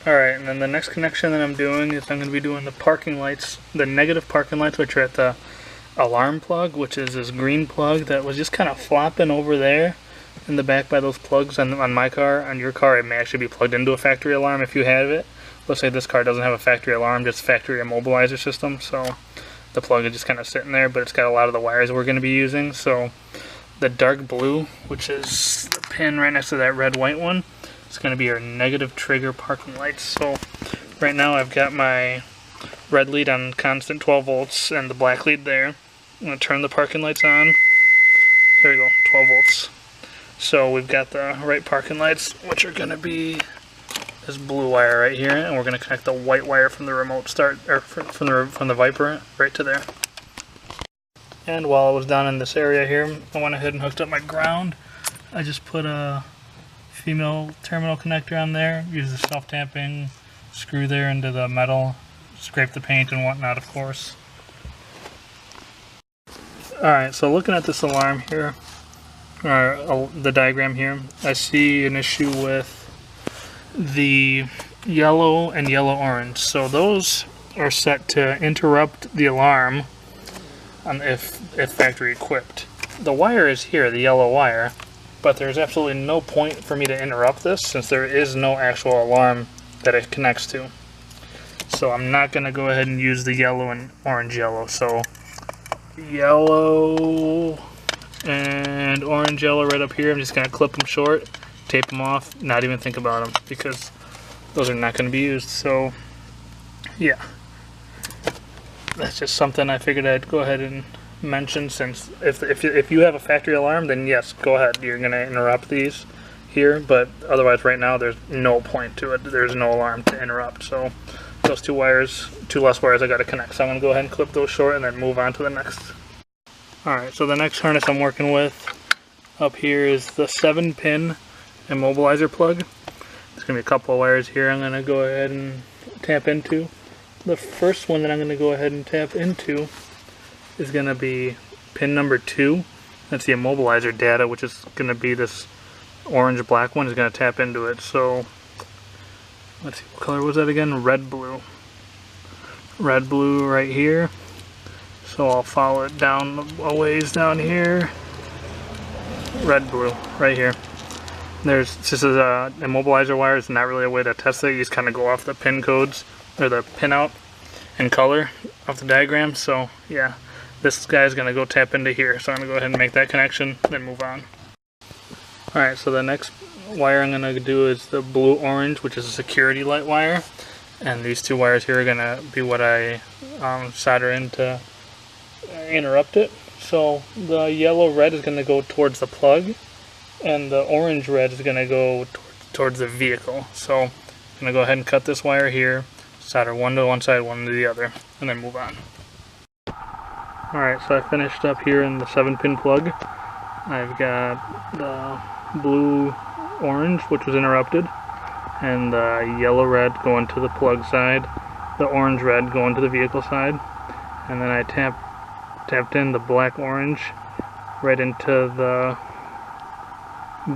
Alright, and then the next connection that I'm doing is I'm going to be doing the parking lights, the negative parking lights, which are at the alarm plug, which is this green plug that was just kind of flopping over there in the back by those plugs on my car. On your car, it may actually be plugged into a factory alarm if you have it. Let's say this car doesn't have a factory alarm, just factory immobilizer system, so the plug is just kind of sitting there, but it's got a lot of the wires we're going to be using. So the dark blue, which is the pin right next to that red white one, it's going to be our negative trigger parking lights. So right now I've got my red lead on constant 12 volts and the black lead there. I'm going to turn the parking lights on. There we go, 12 volts. So we've got the right parking lights, which are going to be this blue wire right here, and we're going to connect the white wire from the remote start, or from the Viper right to there. And while I was down in this area here, I went ahead and hooked up my ground. I just put a female terminal connector on there, use the self-tamping screw there into the metal, scrape the paint and whatnot, of course. Alright, so looking at this alarm here, the diagram here, I see an issue with the yellow and yellow-orange. So those are set to interrupt the alarm if factory equipped. The wire is here, the yellow wire, but there's absolutely no point for me to interrupt this since there is no actual alarm that it connects to. So I'm not going to go ahead and use the yellow and orange yellow. So yellow and orange yellow right up here, I'm just going to clip them short, tape them off, not even think about them because those are not going to be used. So yeah, that's just something I figured I'd go ahead and mention, since if you have a factory alarm, then yes, go ahead, you're going to interrupt these here, but otherwise right now there's no point to it. There's no alarm to interrupt. So those two less wires I got to connect, so I'm going to go ahead and clip those short and then move on to the next. Alright, so the next harness I'm working with up here is the 7-pin immobilizer plug. There's going to be a couple of wires here I'm going to go ahead and tap into. The first one that I'm going to go ahead and tap into is going to be pin number 2. That's the immobilizer data, which is going to be this orange black one is going to tap into it. So let's see, what color was that again? Red blue. Red blue right here. So I'll follow it down a ways down here. Red blue right here. This is a immobilizer wire. It's not really a way to test it. You just kind of go off the pin codes or the pin out and color off the diagram. So yeah, this guy's gonna go tap into here. So I'm gonna go ahead and make that connection, then move on. Alright, so the next wire I'm gonna do is the blue-orange, which is a security light wire. And these two wires here are gonna be what I solder in to interrupt it. So the yellow-red is gonna go towards the plug, and the orange-red is gonna go towards the vehicle. So I'm gonna go ahead and cut this wire here, solder one to one side, one to the other, and then move on. Alright, so I finished up here in the 7-pin plug. I've got the blue-orange, which was interrupted, and the yellow-red going to the plug side, the orange-red going to the vehicle side, and then I tapped in the black-orange right into the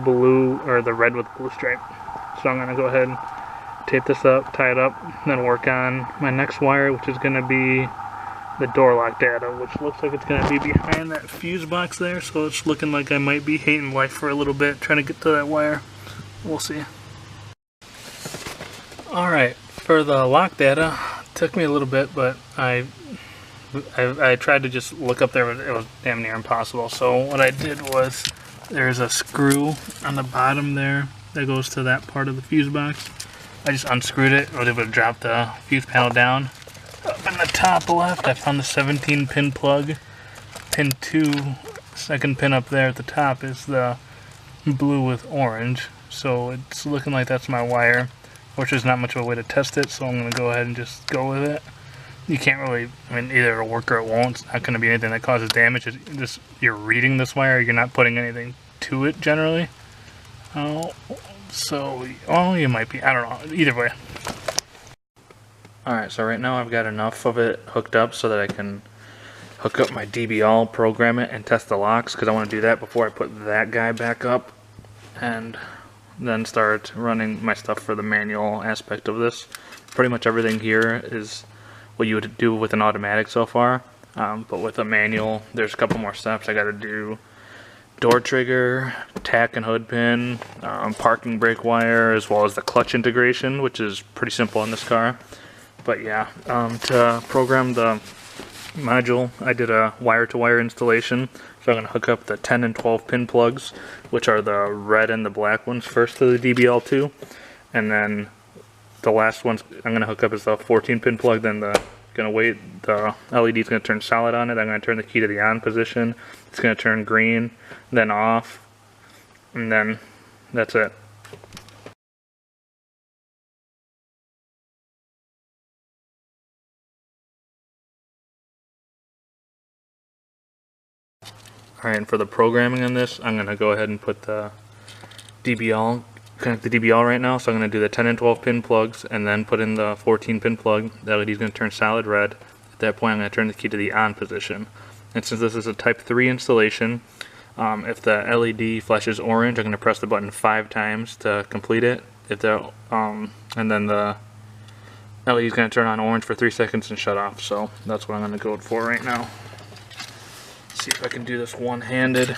blue, or the red with blue stripe. So I'm going to go ahead and tape this up, tie it up, and then work on my next wire, which is going to be the door lock data, which looks like it's going to be behind that fuse box there. So it's looking like I might be hating life for a little bit trying to get to that wire. We'll see. Alright, for the lock data, it took me a little bit, but I tried to just look up there, but it was damn near impossible. So what I did was, there's a screw on the bottom there that goes to that part of the fuse box. I just unscrewed it, I was able to drop the fuse panel down. Up in the top left, I found the 17-pin plug. Pin 2, second pin up there at the top, is the blue with orange. So it's looking like that's my wire, which is not much of a way to test it, so I'm going to go ahead and just go with it. You can't really, I mean, either it'll work or it won't. It's not going to be anything that causes damage. It's just, you're reading this wire, you're not putting anything to it generally. So, you might be, I don't know, either way. Alright, so right now I've got enough of it hooked up so that I can hook up my DBALL, program it, and test the locks, because I want to do that before I put that guy back up. And then start running my stuff for the manual aspect of this. Pretty much everything here is what you would do with an automatic so far, but with a manual there's a couple more steps. I got to do door trigger, tack and hood pin, parking brake wire, as well as the clutch integration, which is pretty simple on this car. But yeah, to program the module, I did a wire-to-wire installation. So I'm going to hook up the 10 and 12 pin plugs, which are the red and the black ones, first to the DBALL2, and then the last ones I'm going to hook up is the 14 pin plug. Then the LED is going to turn solid on it. I'm going to turn the key to the on position. It's going to turn green, then off, and then that's it. Alright, and for the programming on this, I'm going to go ahead and put the DBALL, connect the DBALL right now. So I'm going to do the 10 and 12 pin plugs and then put in the 14 pin plug. The LED is going to turn solid red. At that point I'm going to turn the key to the on position. And since this is a type 3 installation, if the LED flashes orange, I'm going to press the button 5 times to complete it. If the and then the LED is going to turn on orange for 3 seconds and shut off. So that's what I'm going to go for right now. See if I can do this one-handed.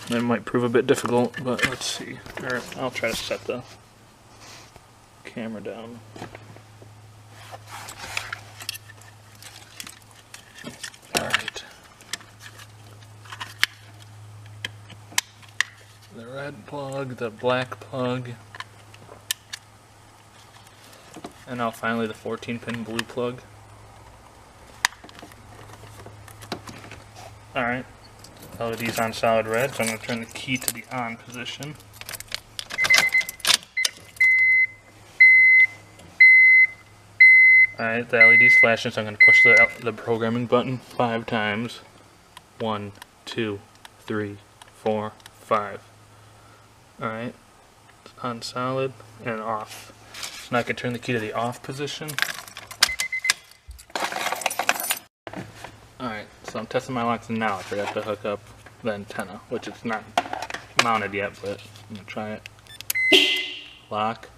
It might prove a bit difficult, but let's see. Or I'll try to set the camera down. Alright. The red plug, the black plug, and now finally the 14-pin blue plug. Alright, LED's on solid red, so I'm going to turn the key to the on position. Alright, the LED's flashing, so I'm going to push the programming button 5 times. 1, 2, 3, 4, 5. Alright, on solid and off. So now I can turn the key to the off position. Alright, so I'm testing my locks now. I forgot to hook up the antenna, which it's not mounted yet, but I'm going to try it. Lock.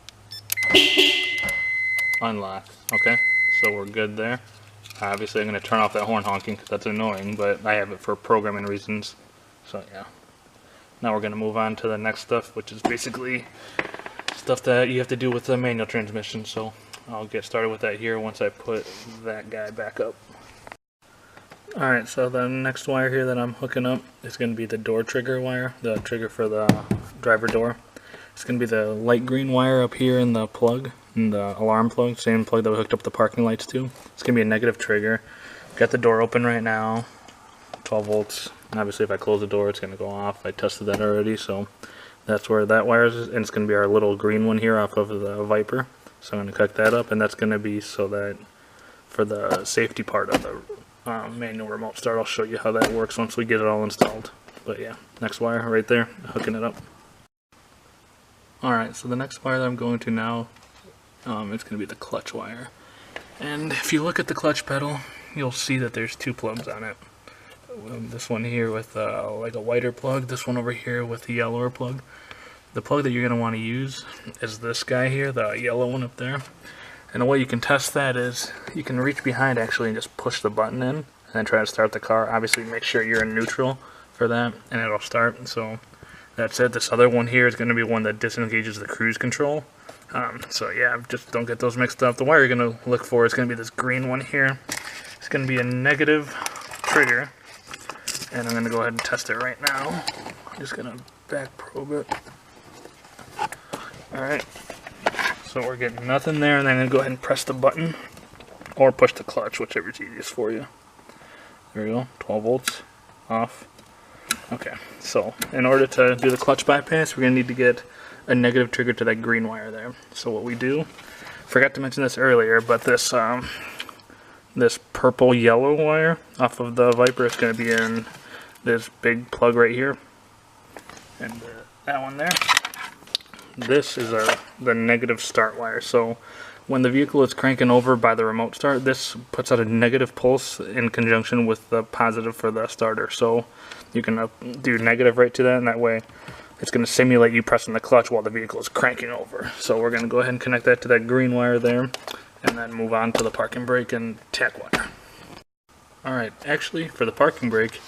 Unlock. Okay, so we're good there. Obviously I'm going to turn off that horn honking because that's annoying, but I have it for programming reasons. So yeah. Now we're going to move on to the next stuff, which is basically stuff that you have to do with the manual transmission. So I'll get started with that here once I put that guy back up. Alright, so the next wire here that I'm hooking up is going to be the door trigger wire, the trigger for the driver door. It's going to be the light green wire up here in the plug, in the alarm plug, same plug that we hooked up the parking lights to. It's going to be a negative trigger. Got the door open right now, 12 volts. Obviously if I close the door it's going to go off. I tested that already, so that's where that wire is, and it's going to be our little green one here off of the Viper. So I'm going to cut that up, and that's going to be so that for the safety part of the manual remote start. I'll show you how that works once we get it all installed. But yeah, next wire right there, hooking it up. Alright, so the next wire that I'm going to now, it's going to be the clutch wire. And if you look at the clutch pedal, you'll see that there's 2 plugs on it. This one here with like a whiter plug, this one over here with the yellower plug. The plug that you're going to want to use is this guy here, the yellow one up there. And the way you can test that is you can reach behind actually and just push the button in and then try to start the car. Obviously make sure you're in neutral for that and it'll start. So that's it. This other one here is going to be one that disengages the cruise control. So yeah, just don't get those mixed up. The wire you're going to look for is going to be this green one here. It's going to be a negative trigger. And I'm going to go ahead and test it right now. I'm just going to back probe it. Alright. So we're getting nothing there, and then I'm going to go ahead and press the button, or push the clutch, whichever is easiest for you. There we go, 12 volts, off. Okay, so in order to do the clutch bypass, we're going to need to get a negative trigger to that green wire there. So what we do, forgot to mention this earlier, but this this purple-yellow wire off of the Viper is going to be in this big plug right here, and that one there. This is the negative start wire. So when the vehicle is cranking over by the remote start, this puts out a negative pulse in conjunction with the positive for the starter. So you can do negative right to that, and that way it's going to simulate you pressing the clutch while the vehicle is cranking over. So we're going to go ahead and connect that to that green wire there, and then move on to the parking brake and tack wire. Alright, actually for the parking brake,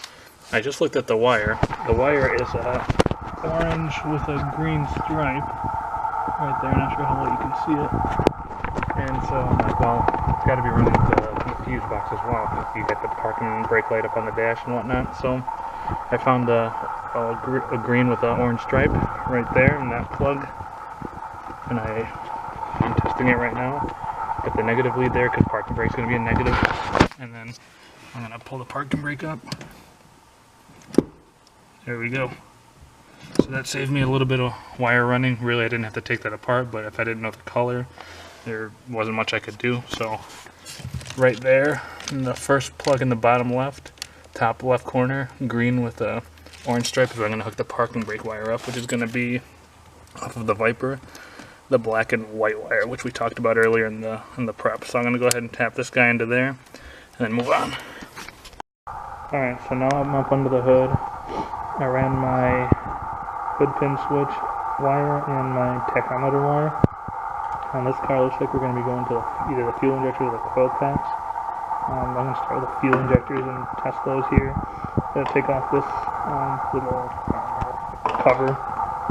I just looked at the wire. The wire is orange with a green stripe right there. Not sure how well you can see it. And so I'm like, well, it's got to be running the fuse box as well, because you get the parking brake light up on the dash and whatnot. So I found a green with an orange stripe right there in that plug, and I'm testing it right now. Got the negative lead there because parking brake's going to be a negative, and then I'm going to pull the parking brake up. There we go. So that saved me a little bit of wire running. Really, I didn't have to take that apart, but if I didn't know the color, there wasn't much I could do. So right there, in the first plug in the bottom left, top left corner, green with a orange stripe, is where I'm going to hook the parking brake wire up, which is going to be off of the Viper, the black and white wire, which we talked about earlier in the prep. So I'm going to go ahead and tap this guy into there, and then move on. Alright, so now I'm up under the hood. I ran my hood pin switch wire and my tachometer wire. On this car, looks like we're going to be going to either the fuel injectors or the coil packs. I'm going to start with the fuel injectors and test those here. I'm going to take off this little cover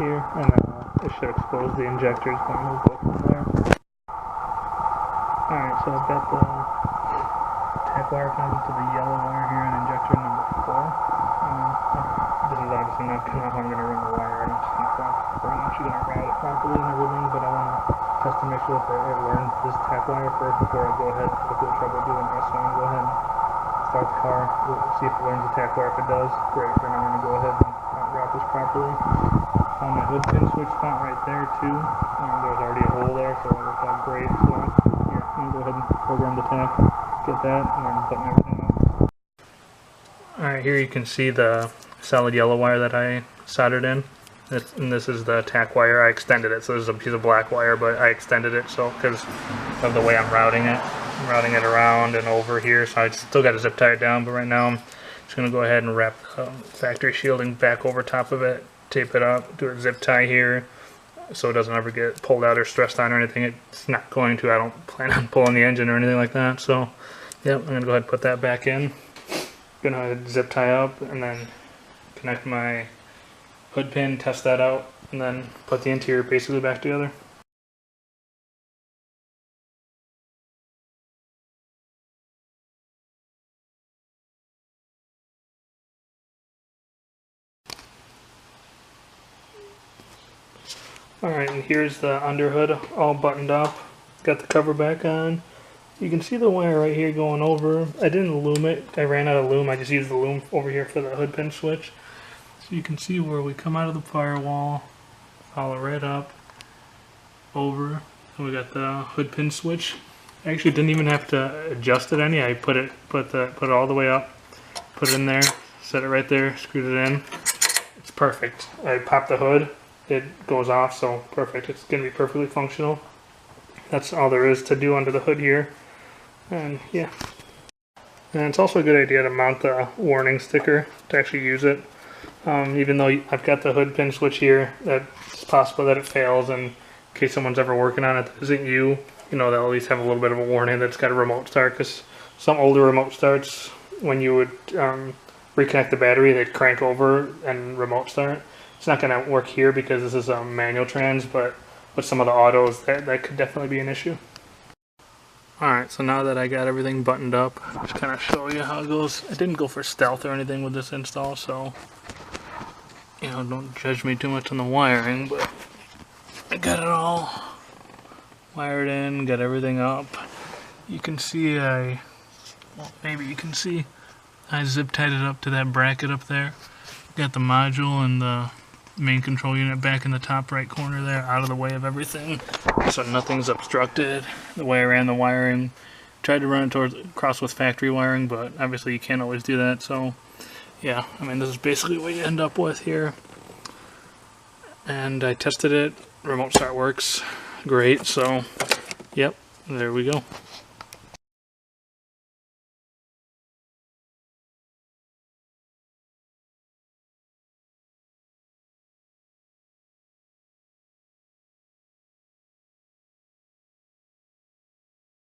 here, and then it should expose the injectors, then we'll go from there. Alright, so I've got the tack wire connected to the yellow wire here on injector number 4. This is obviously not how I'm going to run the wire. I'm just going to actually going to route it properly and everything, but I want to test to make sure that I learned this tack wire first before I go ahead with the trouble doing this. So I'm going to go ahead and start the car, we'll see if it learns the tack wire. If it does, great. Then I'm going to go ahead and route this properly. Found my hood pin switch spot right there too. There's already a hole there, so it worked out great. So yeah, I'm going to go ahead and program the tack, get that, and then button everything up. Alright, here you can see the solid yellow wire that I soldered in. And this is the tack wire. I extended it, so there's a piece of black wire, but I extended it so because of the way I'm routing it. I'm routing it around and over here, so I still got to zip tie it down, but right now I'm just going to go ahead and wrap the factory shielding back over top of it, tape it up, do a zip tie here so it doesn't ever get pulled out or stressed on or anything. It's not going to. I don't plan on pulling the engine or anything like that, so yep, I'm going to go ahead and put that back in. Going to zip tie up and then connect my hood pin, test that out, and then put the interior basically back together. Alright, and here's the underhood all buttoned up. Got the cover back on. You can see the wire right here going over. I didn't loom it. I ran out of loom. I just used the loom over here for the hood pin switch. So you can see where we come out of the firewall, follow right up, over, and we got the hood pin switch. I actually didn't even have to adjust it any. I put it all the way up, put it in there, set it right there, screwed it in. It's perfect. I popped the hood, it goes off, so perfect. It's going to be perfectly functional. That's all there is to do under the hood here. And yeah. And it's also a good idea to mount the warning sticker to actually use it. Even though I've got the hood pin switch here, it's possible that it fails, and in case someone's ever working on it that isn't you, they'll at least have a little bit of a warning that it's got a remote start, because some older remote starts, when you would reconnect the battery, they'd crank over and remote start. It's not going to work here because this is a manual trans, but with some of the autos, that could definitely be an issue. Alright, so now that I got everything buttoned up, just kind of show you how it goes. I didn't go for stealth or anything with this install, so don't judge me too much on the wiring, but I got it all wired in, got everything up. You can see maybe you can see I zip tied it up to that bracket up there. Got the module and the main control unit back in the top right corner there, out of the way of everything, so nothing's obstructed. The way I ran the wiring, tried to run it across with factory wiring, but obviously you can't always do that. So yeah, this is basically what you end up with here. And I tested it, remote start works great, so yep, there we go.